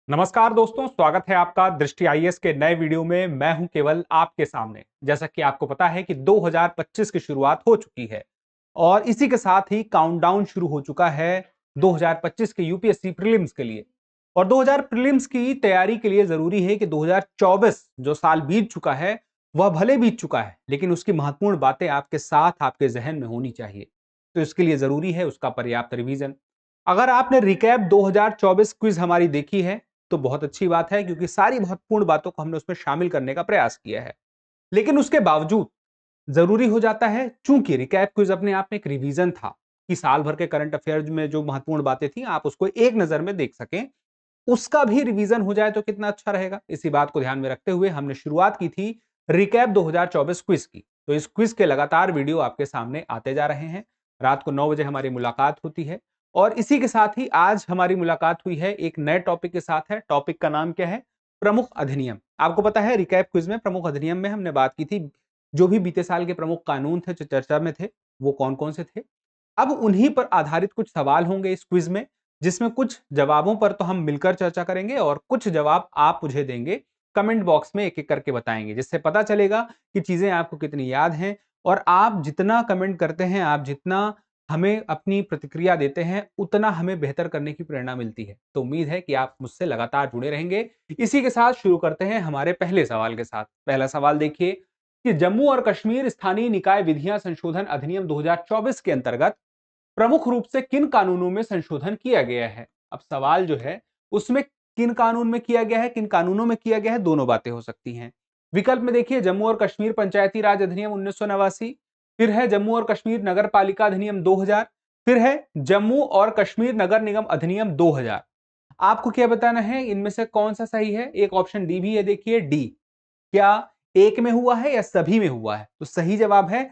नमस्कार दोस्तों, स्वागत है आपका दृष्टि आईएएस के नए वीडियो में। मैं हूं केवल आपके सामने। जैसा कि आपको पता है कि 2025 की शुरुआत हो चुकी है और इसी के साथ ही काउंटडाउन शुरू हो चुका है 2025 के यूपीएससी प्रीलिम्स के लिए। और 2000 प्रीलिम्स की तैयारी के लिए जरूरी है कि 2024 जो साल बीत चुका है वह भले बीत चुका है, लेकिन उसकी महत्वपूर्ण बातें आपके साथ आपके जहन में होनी चाहिए। तो इसके लिए जरूरी है उसका पर्याप्त रिवीजन। अगर आपने रिकैप 2024 क्विज हमारी देखी है तो बहुत अच्छी बात है, क्योंकि सारी महत्वपूर्ण बातों को हमने उसमें शामिल करने का प्रयास किया है। लेकिन उसके बावजूद जरूरी हो जाता है, चूंकि रिकैप क्विज अपने आप में एक रिवीजन था, कि साल भर के करंट अफेयर्स में जो महत्वपूर्ण बातें थी आप उसको एक नजर में देख सकें, उसका भी रिवीजन हो जाए तो कितना अच्छा रहेगा। इसी बात को ध्यान में रखते हुए हमने शुरुआत की थी रिकैप 2024 क्विज की। तो इस क्विज के लगातार वीडियो आपके सामने आते जा रहे हैं। रात को 9 बजे हमारी मुलाकात होती है और इसी के साथ ही आज हमारी मुलाकात हुई है एक नए टॉपिक के साथ। है टॉपिक का नाम क्या है? प्रमुख अधिनियम। आपको पता है रिकैप क्विज में प्रमुख अधिनियम में हमने बात की थी, जो भी बीते साल के प्रमुख कानून थे जो चर्चा में थे वो कौन कौन से थे। अब उन्हीं पर आधारित कुछ सवाल होंगे इस क्विज में, जिसमें कुछ जवाबों पर तो हम मिलकर चर्चा करेंगे और कुछ जवाब आप मुझे देंगे, कमेंट बॉक्स में एक एक करके बताएंगे, जिससे पता चलेगा कि चीजें आपको कितनी याद हैं। और आप जितना कमेंट करते हैं, आप जितना हमें अपनी प्रतिक्रिया देते हैं, उतना हमें बेहतर करने की प्रेरणा मिलती है। तो उम्मीद है कि आप मुझसे लगातार जुड़े रहेंगे। इसी के साथ शुरू करते हैं हमारे पहले सवाल के साथ। पहला सवाल देखिए कि जम्मू और कश्मीर स्थानीय निकाय विधियां संशोधन अधिनियम 2024 के अंतर्गत प्रमुख रूप से किन कानूनों में संशोधन किया गया है। अब सवाल जो है उसमें किन कानून में किया गया है, किन कानूनों में किया गया है, दोनों बातें हो सकती हैं। विकल्प में देखिए जम्मू और कश्मीर पंचायती राज अधिनियम 1989, फिर है जम्मू और कश्मीर नगर पालिका अधिनियम 2000, फिर है जम्मू और कश्मीर नगर निगम अधिनियम 2000। आपको क्या बताना है इनमें से कौन सा सही है? एक ऑप्शन डी भी है, देखिए डी। क्या एक में हुआ है या सभी में हुआ है? तो सही जवाब है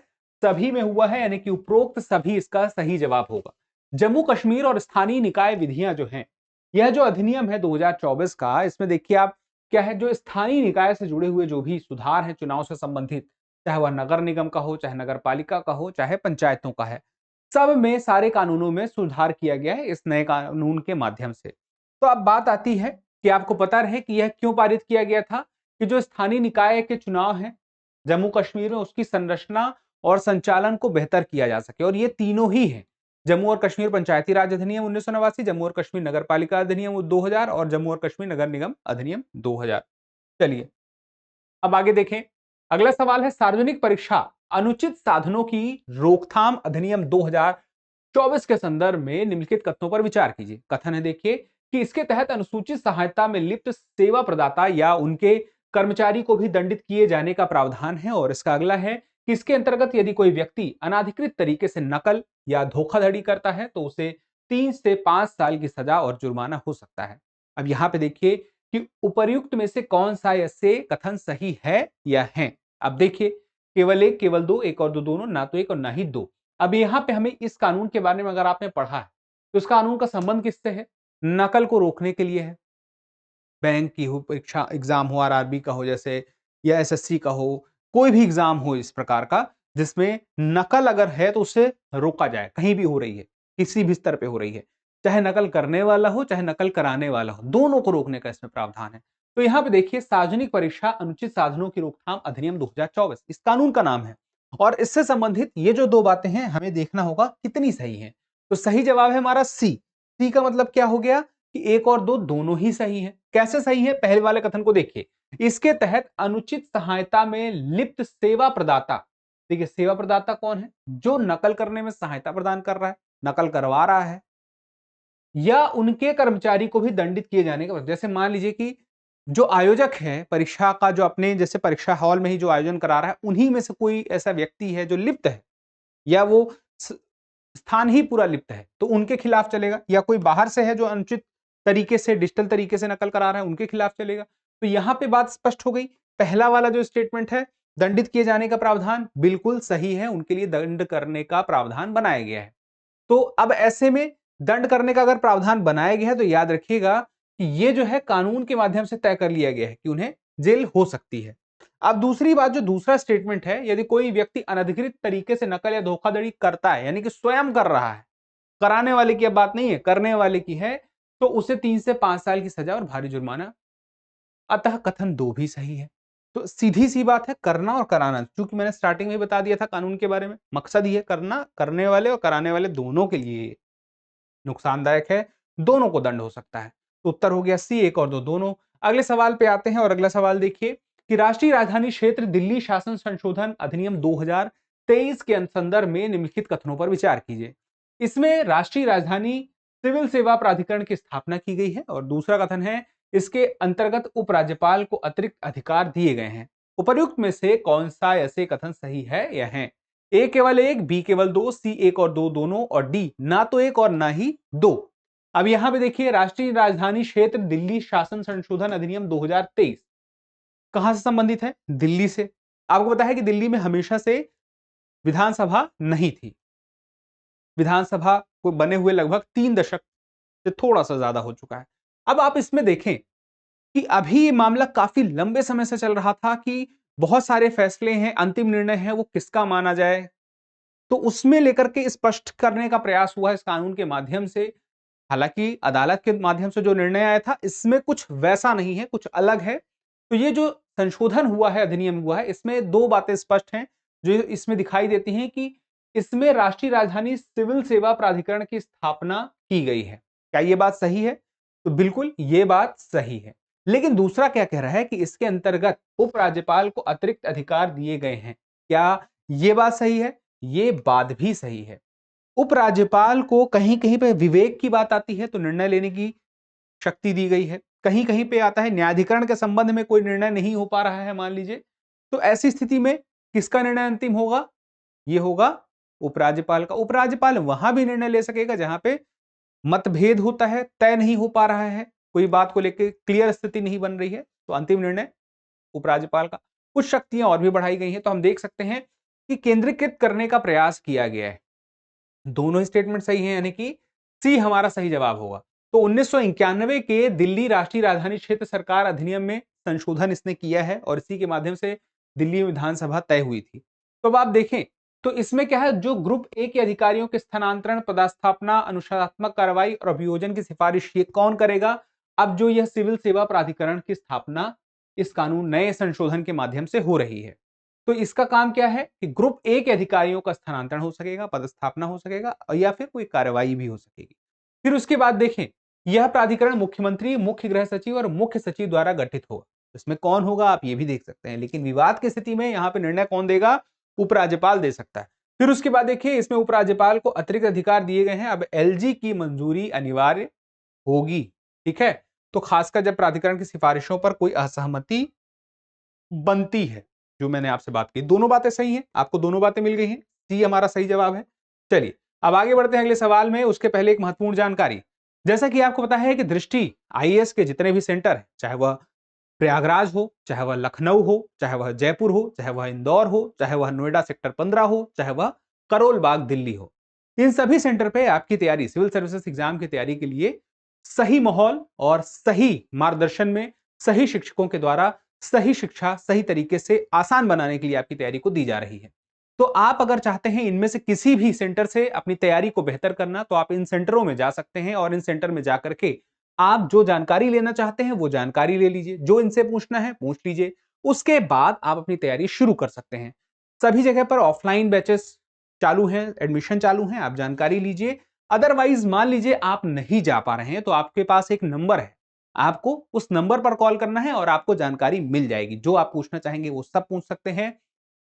सभी में हुआ है, यानी कि उपरोक्त सभी इसका सही जवाब होगा। जम्मू कश्मीर और स्थानीय निकाय विधियां जो हैं, यह जो अधिनियम है 2024 का, इसमें देखिए आप क्या है, जो स्थानीय निकाय से जुड़े हुए जो भी सुधार है चुनाव से संबंधित, चाहे वह नगर निगम का हो, चाहे नगर पालिका का हो, चाहे पंचायतों का है, सब में सारे कानूनों में सुधार किया गया है इस नए कानून के माध्यम से। तो अब बात आती है कि आपको पता रहे कि यह क्यों पारित किया गया था, कि जो स्थानीय निकाय के चुनाव हैं जम्मू कश्मीर में, उसकी संरचना और संचालन को बेहतर किया जा सके। और ये तीनों ही हैं, जम्मू और कश्मीर पंचायती राज अधिनियम 1989, जम्मू और कश्मीर नगर पालिका अधिनियम 2000 और जम्मू और कश्मीर नगर निगम अधिनियम 2000। चलिए अब आगे देखें। अगला सवाल है सार्वजनिक परीक्षा अनुचित साधनों की रोकथाम अधिनियम 2024 के संदर्भ में निम्नलिखित कथनों पर विचार कीजिए। कथन है देखिए कि इसके तहत अनुसूचित सहायता में लिप्त सेवा प्रदाता या उनके कर्मचारी को भी दंडित किए जाने का प्रावधान है। और इसका अगला है कि इसके अंतर्गत यदि कोई व्यक्ति अनाधिकृत तरीके से नकल या धोखाधड़ी करता है तो उसे 3 से 5 साल की सजा और जुर्माना हो सकता है। अब यहां पे देखिए कि उपर्युक्त में से कौन सा ऐसे कथन सही है या है। अब देखिए केवल एक, केवल दो, एक और दो दोनों, ना तो एक और ना ही दो। अब यहाँ पे हमें इस कानून के बारे में अगर आपने पढ़ा है तो इस कानून का संबंध किससे है? नकल को रोकने के लिए है। बैंक की हो परीक्षा, एग्जाम हो, आरआरबी का हो जैसे, या एसएससी का हो, कोई भी एग्जाम हो इस प्रकार का जिसमें नकल अगर है तो उसे रोका जाए। कहीं भी हो रही है, किसी भी स्तर पे हो रही है, चाहे नकल करने वाला हो चाहे नकल कराने वाला हो, दोनों को रोकने का इसमें प्रावधान है। तो यहाँ पे देखिए सार्वजनिक परीक्षा अनुचित साधनों की रोकथाम अधिनियम 2024 इस कानून का नाम है। और इससे संबंधित ये जो दो बातें हैं हमें देखना होगा कितनी सही है। तो सही जवाब है हमारा सी। सी का मतलब क्या हो गया कि एक और दो दोनों ही सही हैं। कैसे सही है? पहले वाले कथन को देखिए, इसके तहत अनुचित सहायता में लिप्त सेवा प्रदाता। देखिए सेवा प्रदाता कौन है? जो नकल करने में सहायता प्रदान कर रहा है, नकल करवा रहा है, या उनके कर्मचारी को भी दंडित किए जाने का। जैसे मान लीजिए कि जो आयोजक है परीक्षा का, जो अपने जैसे परीक्षा हॉल में ही जो आयोजन करा रहा है, उन्हीं में से कोई ऐसा व्यक्ति है जो लिप्त है, या वो स्थान ही पूरा लिप्त है, तो उनके खिलाफ चलेगा। या कोई बाहर से है जो अनुचित तरीके से, डिजिटल तरीके से नकल करा रहा है, उनके खिलाफ चलेगा। तो यहां पे बात स्पष्ट हो गई। पहला वाला जो स्टेटमेंट है, दंडित किए जाने का प्रावधान बिल्कुल सही है, उनके लिए दंड करने का प्रावधान बनाया गया है। तो अब ऐसे में दंड करने का अगर प्रावधान बनाया गया है तो याद रखिएगा कि ये जो है कानून के माध्यम से तय कर लिया गया है कि उन्हें जेल हो सकती है। अब दूसरी बात, जो दूसरा स्टेटमेंट है, यदि कोई व्यक्ति अनधिकृत तरीके से नकल या धोखाधड़ी करता है, यानी कि स्वयं कर रहा है, कराने वाले की अब बात नहीं है, करने वाले की है, तो उसे 3 से 5 साल की सजा और भारी जुर्माना। अतः कथन दो भी सही है। तो सीधी सी बात है, करना और कराना, क्योंकि मैंने स्टार्टिंग में बता दिया था कानून के बारे में, मकसद ये करना, करने वाले और कराने वाले दोनों के लिए नुकसानदायक है, दोनों को दंड हो सकता है। तो उत्तर हो गया सी, एक और दो दोनों। अगले सवाल पे आते हैं और अगला सवाल देखिए कि राष्ट्रीय राजधानी क्षेत्र दिल्ली शासन संशोधन अधिनियम 2023 के संदर्भ में निम्नलिखित कथनों पर विचार कीजिए। इसमें राष्ट्रीय राजधानी सिविल सेवा प्राधिकरण की स्थापना की गई है और दूसरा कथन है इसके अंतर्गत उपराज्यपाल को अतिरिक्त अधिकार दिए गए हैं। उपर्युक्त में से कौन सा ऐसे कथन सही है या है? ए केवल एक, बी केवल दो, सी एक और दो दोनों और डी ना तो एक और ना ही दो। अब यहां पे देखिए राष्ट्रीय राजधानी क्षेत्र दिल्ली शासन संशोधन अधिनियम 2023 कहां से संबंधित है? दिल्ली से। आपको पता है कि दिल्ली में हमेशा से विधानसभा नहीं थी। विधानसभा को बने हुए लगभग 3 दशक से थोड़ा सा ज्यादा हो चुका है। अब आप इसमें देखें कि अभी ये मामला काफी लंबे समय से चल रहा था कि बहुत सारे फैसले हैं, अंतिम निर्णय है, वो किसका माना जाए, तो उसमें लेकर के स्पष्ट करने का प्रयास हुआ इस कानून के माध्यम से। हालांकि अदालत के माध्यम से जो निर्णय आया था इसमें कुछ वैसा नहीं है, कुछ अलग है। तो ये जो संशोधन हुआ है, अधिनियम हुआ है, इसमें दो बातें स्पष्ट हैं जो इसमें दिखाई देती हैं कि इसमें राष्ट्रीय राजधानी सिविल सेवा प्राधिकरण की स्थापना की गई है। क्या ये बात सही है? तो बिल्कुल ये बात सही है। लेकिन दूसरा क्या कह रहा है कि इसके अंतर्गत उपराज्यपाल को अतिरिक्त अधिकार दिए गए हैं। क्या ये बात सही है? ये बात भी सही है। उपराज्यपाल को कहीं कहीं पे विवेक की बात आती है तो निर्णय लेने की शक्ति दी गई है, कहीं कहीं पे आता है न्यायाधिकरण के संबंध में कोई निर्णय नहीं हो पा रहा है मान लीजिए, तो ऐसी स्थिति में किसका निर्णय अंतिम होगा? ये होगा उपराज्यपाल का। उपराज्यपाल वहां भी निर्णय ले सकेगा जहां पे मतभेद होता है, तय नहीं हो पा रहा है, कोई बात को लेकर क्लियर स्थिति नहीं बन रही है, तो अंतिम निर्णय उपराज्यपाल का। कुछ शक्तियां और भी बढ़ाई गई हैं, तो हम देख सकते हैं कि केंद्रीकृत करने का प्रयास किया गया है। दोनों ही स्टेटमेंट सही है, यानी कि सी हमारा सही जवाब होगा। तो 1991 के दिल्ली राष्ट्रीय राजधानी क्षेत्र सरकार अधिनियम में संशोधन इसने किया है और इसी के माध्यम से दिल्ली विधानसभा तय हुई थी। तो अब आप देखें तो इसमें क्या है, जो ग्रुप ए के अधिकारियों के स्थानांतरण, पदस्थापना, अनुशासनात्मक कार्रवाई और अभियोजन की सिफारिश ये कौन करेगा? अब जो यह सिविल सेवा प्राधिकरण की स्थापना इस कानून नए संशोधन के माध्यम से हो रही है, तो इसका काम क्या है कि ग्रुप ए के अधिकारियों का स्थानांतरण हो सकेगा, पदस्थापना हो सकेगा या फिर कोई कार्रवाई भी हो सकेगी। फिर उसके बाद देखें, यह प्राधिकरण मुख्यमंत्री, मुख्य गृह सचिव और मुख्य सचिव द्वारा गठित होगा। इसमें कौन होगा आप ये भी देख सकते हैं, लेकिन विवाद की स्थिति में यहां पे निर्णय कौन देगा? उपराज्यपाल दे सकता है। फिर उसके बाद देखिए इसमें उपराज्यपाल को अतिरिक्त अधिकार दिए गए हैं। अब एलजी की मंजूरी अनिवार्य होगी, ठीक है। तो खासकर जब प्राधिकरण की सिफारिशों पर कोई असहमति बनती है, जो मैंने आपसे बात की, दोनों बातें सही हैं, आपको दोनों बातें मिल गई हैं, सी हमारा सही जवाब है। चलिए अब आगे बढ़ते हैं अगले सवाल में। उसके पहले एक महत्वपूर्ण जानकारी, जैसा कि आपको पता है कि दृष्टि आईएएस के जितने भी सेंटर है, चाहे वह प्रयागराज हो, चाहे वह लखनऊ हो, चाहे वह जयपुर हो, चाहे वह इंदौर हो, चाहे वह नोएडा सेक्टर 15 हो, चाहे वह करोल बाग दिल्ली हो, इन सभी सेंटर पे आपकी तैयारी, सिविल सर्विसेज एग्जाम की तैयारी के लिए सही माहौल और सही मार्गदर्शन में सही शिक्षकों के द्वारा सही शिक्षा सही तरीके से आसान बनाने के लिए आपकी तैयारी को दी जा रही है। तो आप अगर चाहते हैं इनमें से किसी भी सेंटर से अपनी तैयारी को बेहतर करना, तो आप इन सेंटरों में जा सकते हैं और इन सेंटर में जाकर के आप जो जानकारी लेना चाहते हैं वो जानकारी ले लीजिए, जो इनसे पूछना है पूछ लीजिए, उसके बाद आप अपनी तैयारी शुरू कर सकते हैं। सभी जगह पर ऑफलाइन बैचेस चालू हैं, एडमिशन चालू हैं, आप जानकारी लीजिए। अदरवाइज मान लीजिए आप नहीं जा पा रहे हैं तो आपके पास एक नंबर है, आपको उस नंबर पर कॉल करना है और आपको जानकारी मिल जाएगी, जो आप पूछना चाहेंगे वो सब पूछ सकते हैं।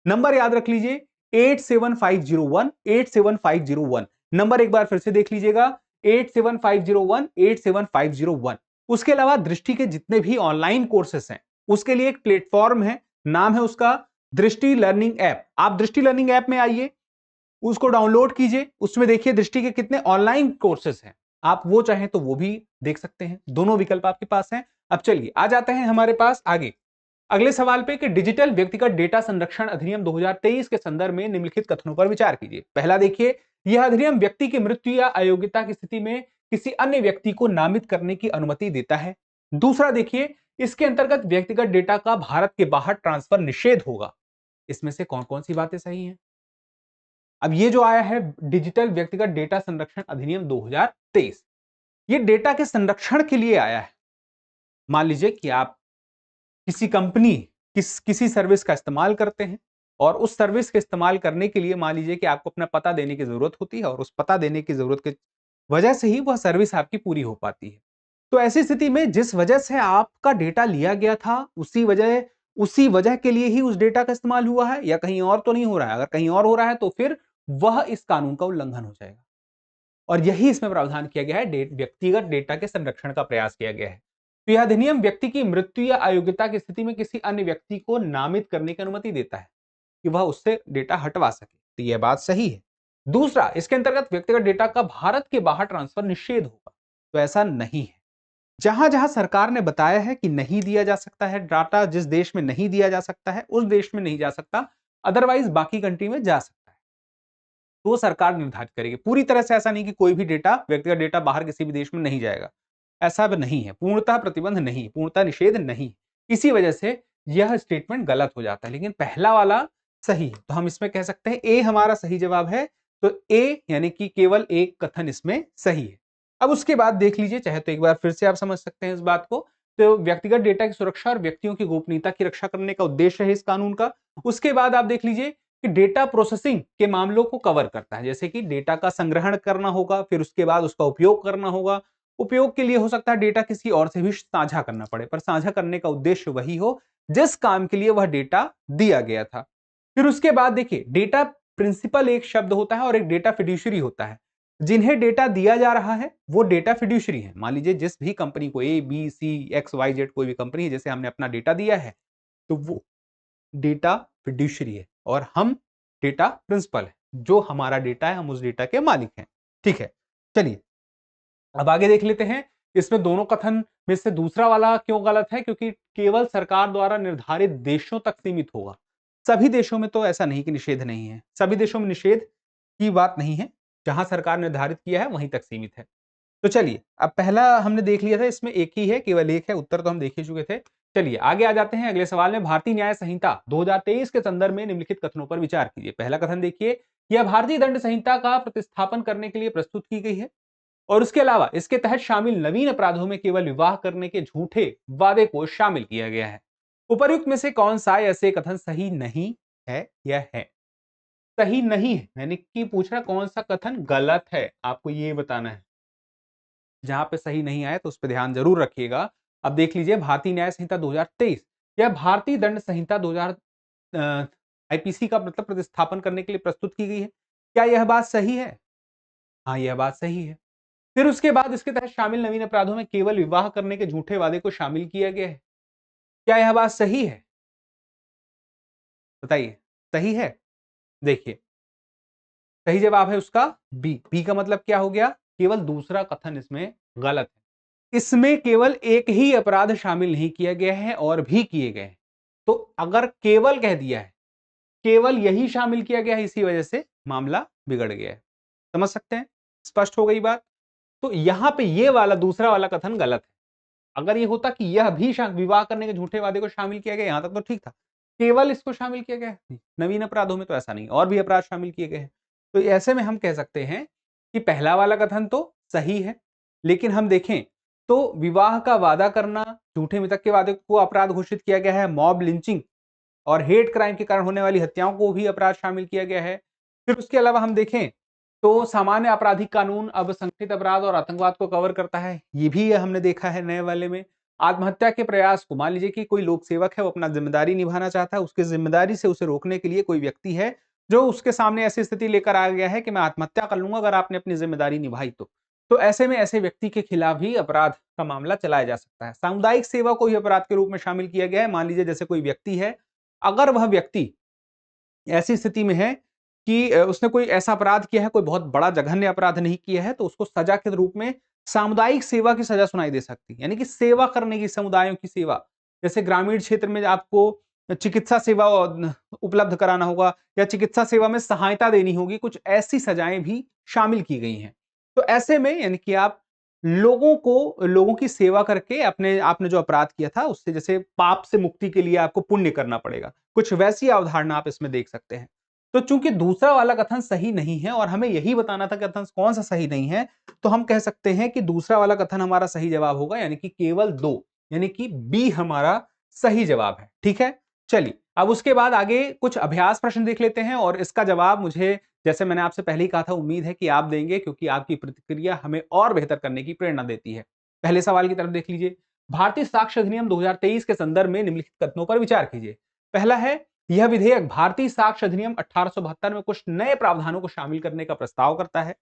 नंबर याद रख लीजिए 87501 87501। नंबर एक बार फिर से देख लीजिएगा 87501 87501। उसके अलावा दृष्टि के जितने भी ऑनलाइन कोर्सेस हैं उसके लिए एक प्लेटफॉर्म है, नाम है उसका दृष्टि लर्निंग ऐप। आप दृष्टि लर्निंग ऐप में आइए, उसको डाउनलोड कीजिए, उसमें देखिए दृष्टि के कितने ऑनलाइन कोर्सेस हैं, आप वो चाहें तो वो भी देख सकते हैं, दोनों विकल्प आपके पास हैं। अब चलिए आ जाते हैं हमारे पास आगे अगले सवाल पे कि डिजिटल व्यक्तिगत डेटा संरक्षण अधिनियम 2023 के संदर्भ में निम्नलिखित कथनों पर विचार कीजिए। पहला देखिए, यह अधिनियम व्यक्ति की मृत्यु या अयोग्यता की स्थिति में किसी अन्य व्यक्ति को नामित करने की अनुमति देता है। दूसरा देखिए, इसके अंतर्गत व्यक्तिगत डेटा का भारत के बाहर ट्रांसफर निषेध होगा। इसमें से कौन कौन सी बातें सही हैं? अब ये जो आया है डिजिटल व्यक्तिगत डेटा संरक्षण अधिनियम 2023, ये डेटा के संरक्षण के लिए आया है। मान लीजिए कि आप किसी कंपनी किसी सर्विस का इस्तेमाल करते हैं और उस सर्विस के इस्तेमाल करने के लिए मान लीजिए कि आपको अपना पता देने की जरूरत होती है और उस पता देने की जरूरत की वजह से ही वह सर्विस आपकी पूरी हो पाती है। तो ऐसी स्थिति में जिस वजह से आपका डेटा लिया गया था उसी वजह के लिए ही उस डेटा का इस्तेमाल हुआ है या कहीं और तो नहीं हो रहा है। अगर कहीं और हो रहा है तो फिर वह इस कानून का उल्लंघन हो जाएगा और यही इसमें प्रावधान किया गया है। व्यक्तिगत डेटा के संरक्षण का प्रयास किया गया है। तो यह अधिनियम व्यक्ति की मृत्यु या अयोग्यता की स्थिति में किसी अन्य व्यक्ति को नामित करने की अनुमति देता है कि वह उससे डेटा हटवा सके। तो यह बात सही है। दूसरा, इसके अंतर्गत व्यक्तिगत डेटा का भारत के बाहर ट्रांसफर निषेध होगा। तो ऐसा नहीं है। जहां जहां सरकार ने बताया है कि नहीं दिया जा सकता है डाटा, जिस देश में नहीं दिया जा सकता है उस देश में नहीं जा सकता, अदरवाइज बाकी कंट्री में जा सकता है, तो सरकार निर्धारित करेगी। पूरी तरह से ऐसा नहीं कि कोई भी डेटा, व्यक्तिगत डेटा बाहर किसी भी देश में नहीं जाएगा, ऐसा अब नहीं है। पूर्णतः प्रतिबंध नहीं, पूर्णतः निषेध नहीं। इसी वजह से यह स्टेटमेंट गलत हो जाता है। लेकिन पहला वाला सही है, तो हम इसमें कह सकते हैं ए हमारा सही जवाब है। तो ए यानी कि केवल एक कथन इसमें सही है। अब उसके बाद देख लीजिए, चाहे तो एक बार फिर से आप समझ सकते हैं इस बात को। तो व्यक्तिगत डेटा की सुरक्षा और व्यक्तियों की गोपनीयता की रक्षा करने का उद्देश्य है इस कानून का। उसके बाद आप देख लीजिए कि डेटा प्रोसेसिंग के मामलों को कवर करता है, जैसे कि डेटा का संग्रहण करना होगा, फिर उसके बाद उसका उपयोग करना होगा। उपयोग के लिए हो सकता है डेटा किसी और से भी साझा करना पड़े, पर साझा करने का उद्देश्य वही हो जिस काम के लिए वह डेटा दिया गया था। फिर उसके बाद देखिए, डेटा प्रिंसिपल एक शब्द होता है और एक डेटा फिड्यूशरी होता है। जिन्हें डेटा दिया जा रहा है वो डेटा फिड्यूशरी है। मान लीजिए जिस भी कंपनी को, A B C X Y Z कोई भी कंपनी है, जैसे हमने अपना डेटा दिया है, तो वो डेटा फिड्यूशरी है और हम डेटा प्रिंसिपल है। जो हमारा डेटा है हम उस डेटा के मालिक हैं। ठीक है, चलिए अब आगे देख लेते हैं। इसमें दोनों कथन में से दूसरा वाला क्यों गलत है? क्योंकि केवल सरकार द्वारा निर्धारित देशों तक सीमित होगा। सभी देशों में तो ऐसा नहीं कि निषेध नहीं है, सभी देशों में निषेध की बात नहीं है। जहां सरकार निर्धारित किया है वहीं तक सीमित है। तो चलिए, अब पहला हमने देख लिया था, इसमें एक ही है, केवल एक है। उत्तर तो हम देख ही चुके थे। चलिए आगे आ जाते हैं अगले सवाल में। भारतीय न्याय संहिता 2023 के संदर्भ में निम्नलिखित कथनों पर विचार कीजिए। पहला कथन देखिए, यह भारतीय दंड संहिता का प्रतिस्थापन करने के लिए प्रस्तुत की गई है और उसके अलावा इसके तहत शामिल नवीन अपराधों में केवल विवाह करने के झूठे वादे को शामिल किया गया है। उपर्युक्त में से कौन सा ऐसे कथन सही नहीं है या है? सही नहीं है यानी कि पूछ रहा कौन सा कथन गलत है, आपको ये बताना है। जहां पे सही नहीं आया तो उस पर ध्यान जरूर रखिएगा। अब देख लीजिए, भारतीय न्याय संहिता 2023 या भारतीय दंड संहिता 2000 आईपीसी का मतलब प्रतिस्थापन करने के लिए प्रस्तुत की गई है। क्या यह बात सही है? हाँ, यह बात सही है। फिर उसके बाद इसके तहत शामिल नवीन अपराधों में केवल विवाह करने के झूठे वादे को शामिल किया गया है। क्या यह बात सही है? बताइए, सही है? देखिए, सही जवाब है उसका बी। बी का मतलब क्या हो गया? केवल दूसरा कथन इसमें गलत है। इसमें केवल एक ही अपराध शामिल नहीं किया गया है और भी किए गए हैं। तो अगर केवल कह दिया है, केवल यही शामिल किया गया है, इसी वजह से मामला बिगड़ गया है। समझ सकते हैं? स्पष्ट हो गई बात? तो यहां पे ये वाला दूसरा वाला कथन गलत है। अगर ये होता कि यह भी विवाह करने के झूठे वादे को शामिल किया गया, यहां तक तो ठीक था। केवल इसको शामिल किया गया है, नवीन अपराधों में तो ऐसा नहीं, और भी अपराध शामिल किए गए हैं। तो ऐसे में हम कह सकते हैं कि पहला वाला कथन तो सही है, लेकिन हम देखें तो विवाह का वादा करना, झूठे मृतक के वादे को अपराध घोषित किया गया है। मॉब लिंचिंग और हेट क्राइम के कारण होने वाली हत्याओं को भी अपराध शामिल किया गया है। फिर उसके अलावा हम देखें तो सामान्य आपराधिक कानून अब संगठित अपराध और आतंकवाद को कवर करता है, ये भी हमने देखा है नए वाले में। आत्महत्या के प्रयास को, मान लीजिए कि कोई लोक सेवक है, वो अपना जिम्मेदारी निभाना चाहता है, उसकी जिम्मेदारी से उसे रोकने के लिए कोई व्यक्ति है जो उसके सामने ऐसी स्थिति लेकर आ गया है कि मैं आत्महत्या कर लूंगा अगर आपने अपनी जिम्मेदारी निभाई तो ऐसे में ऐसे व्यक्ति के खिलाफ भी अपराध का मामला चलाया जा सकता है। सामुदायिक सेवा को भी अपराध के रूप में शामिल किया गया है। मान लीजिए जैसे कोई व्यक्ति है, अगर वह व्यक्ति ऐसी स्थिति में है कि उसने कोई ऐसा अपराध किया है, कोई बहुत बड़ा जघन्य अपराध नहीं किया है, तो उसको सजा के रूप में सामुदायिक सेवा की सजा सुनाई दे सकती है। यानी कि सेवा करने की, समुदायों की सेवा, जैसे ग्रामीण क्षेत्र में आपको चिकित्सा सेवा उपलब्ध कराना होगा या चिकित्सा सेवा में सहायता देनी होगी, कुछ ऐसी सजाएं भी शामिल की गई हैं। तो ऐसे में यानी कि आप लोगों की सेवा करके अपने आपने जो अपराध किया था उससे, जैसे पाप से मुक्ति के लिए आपको पुण्य करना पड़ेगा, कुछ वैसी अवधारणा आप इसमें देख सकते हैं। तो चूंकि दूसरा वाला कथन सही नहीं है और हमें यही बताना था कि कथन कौन सा सही नहीं है, तो हम कह सकते हैं कि दूसरा वाला कथन हमारा सही जवाब होगा, यानी कि केवल 2, यानी कि बी हमारा सही जवाब है। ठीक है, चलिए अब उसके बाद आगे कुछ अभ्यास प्रश्न देख लेते हैं और इसका जवाब मुझे, जैसे मैंने आपसे पहले ही कहा था, उम्मीद है कि आप देंगे, क्योंकि आपकी प्रतिक्रिया हमें और बेहतर करने की प्रेरणा देती है। पहले सवाल की तरफ देख लीजिए। भारतीय साक्ष्य अधिनियम 2023 के संदर्भ में निम्नलिखित कथनों पर विचार कीजिए। पहला है, यह विधेयक भारतीय साक्ष्य अधिनियम 1872 में कुछ नए प्रावधानों को शामिल करने का प्रस्ताव करता है।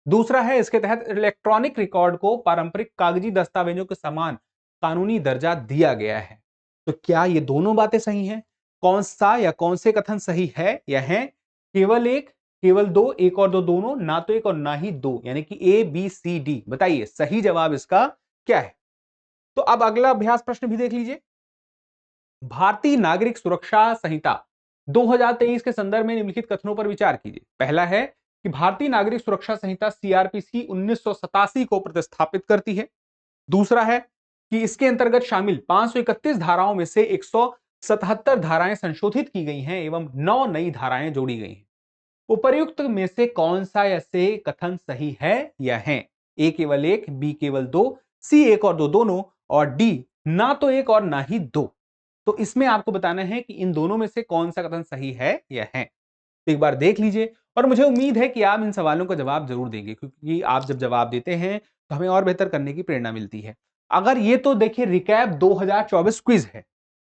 दूसरा है, इसके तहत इलेक्ट्रॉनिक रिकॉर्ड को पारंपरिक कागजी दस्तावेजों के समान कानूनी दर्जा दिया गया है। तो क्या ये दोनों बातें सही हैं? कौन सा या कौन से कथन सही है या है? केवल एक, केवल दो, एक और दो, दोनों, ना तो एक और ना ही दो, यानी कि ए बी सी डी। बताइए सही जवाब इसका क्या है? तो अब अगला अभ्यास प्रश्न भी देख लीजिए। भारतीय नागरिक सुरक्षा संहिता 2023 के संदर्भ में निम्नलिखित कथनों पर विचार कीजिए। पहला है कि भारतीय नागरिक सुरक्षा संहिता सीआरपीसी 1987 को प्रतिस्थापित करती है। दूसरा है कि इसके अंतर्गत शामिल 531 धाराओं में से 177 धाराएं संशोधित की गई हैं एवं 9 नई धाराएं जोड़ी गई हैं। उपर्युक्त में से कौन सा या से कथन सही है या है? ए केवल एक, बी केवल दो, सी एक और दो दोनों, और डी ना तो एक और ना ही दो। तो इसमें आपको बताना है कि इन दोनों में से कौन सा कथन सही है या है। तो एक बार देख लीजिए और मुझे उम्मीद है कि आप इन सवालों का जवाब जरूर देंगे, क्योंकि आप जब जवाब देते हैं तो हमें और बेहतर करने की प्रेरणा मिलती है। अगर ये तो देखिए रिकैप 2024 क्विज है,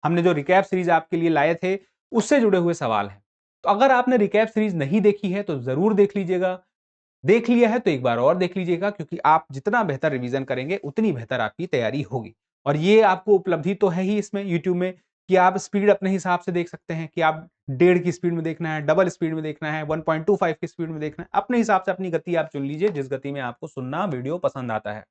हमने जो रिकैप सीरीज आपके लिए लाए थे उससे जुड़े हुए सवाल हैं। तो अगर आपने रिकैप सीरीज नहीं देखी है तो जरूर देख लीजिएगा। देख लिया है तो एक बार और देख लीजिएगा, क्योंकि आप जितना बेहतर रिवीजन करेंगे उतनी बेहतर आपकी तैयारी होगी। और ये आपको उपलब्धि तो है ही इसमें यूट्यूब में कि आप स्पीड अपने हिसाब से देख सकते हैं कि आप 1.5 की स्पीड में देखना है, डबल स्पीड में देखना है, 1.25 की स्पीड में देखना है। अपने हिसाब से अपनी गति आप चुन लीजिए, जिस गति में आपको सुनना वीडियो पसंद आता है।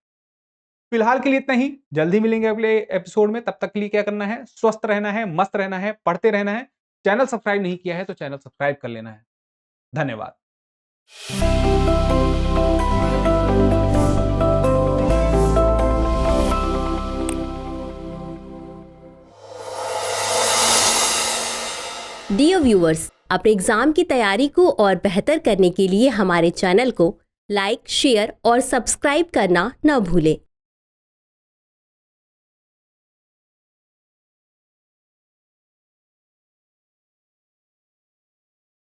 फिलहाल के लिए इतना ही, जल्दी मिलेंगे अगले एपिसोड में। तब तक के लिए क्या करना है? स्वस्थ रहना है, मस्त रहना है, पढ़ते रहना है। चैनल सब्सक्राइब नहीं किया है तो चैनल सब्सक्राइब कर लेना है। धन्यवाद। डियर व्यूअर्स, अपने एग्जाम की तैयारी को और बेहतर करने के लिए हमारे चैनल को लाइक, शेयर और सब्सक्राइब करना न भूलें।